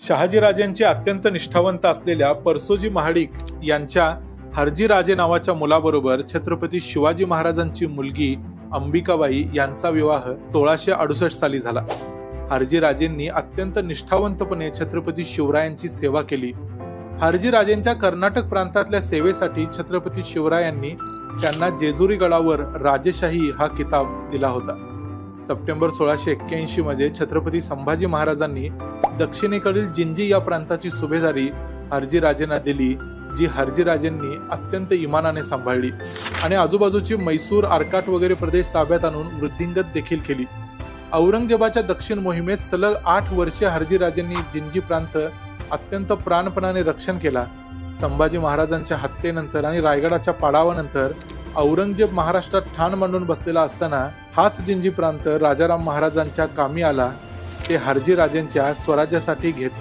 शहाजीराजेंचे अत्यंत निष्ठावंत असलेल्या परसोजी महाडिक यांच्या हरजीराजे नावाच्या मुलाबरोबर छत्रपती शिवाजी महाराजांची मुलगी अंबिकाबाई यांचा विवाह 1668 साली झाला। हरजीराजेंनी अत्यंत निष्ठावंतपणे छत्रपती शिवरायांची सेवा केली। हरजीराजेंच्या कर्नाटक प्रांतातल्या सेवेसाठी छत्रपती शिवरायांनी त्यांना जेजुरी गडावर राजेशाही हा किताब दिला होता। सप्टेंबर 1681 मध्ये छत्रपती संभाजी महाराजांनी दक्षिणेकडील जिंजी या प्रांताची सुभेदारी हरजीराजेंना दिली, जी हरजीराजेंनी अत्यंत इमानाने सांभाळली आणि आजूबाजूची मैसूर, आर्काट वगैरे प्रदेश ताब्यात आणून वृद्धिंगत देखील केली। औरंगजेबाच्या दक्षिण मोहिमेत सलग 8 वर्षे हरजीराजेंनी जिंजी प्रांत अत्यंत प्राणपणाने रक्षण केला। संभाजी महाराजांच्या हत्येनंतर आणि रायगडाच्या पाडावानंतर औरंगजेब महाराष्ट्रात ठाण मांडून बसलेला असताना हाच जिंजी प्रांत राजाराम महाराजांच्या कामी आला। ते हरजीराजेंच्या स्वराज्यासाठी घेतला।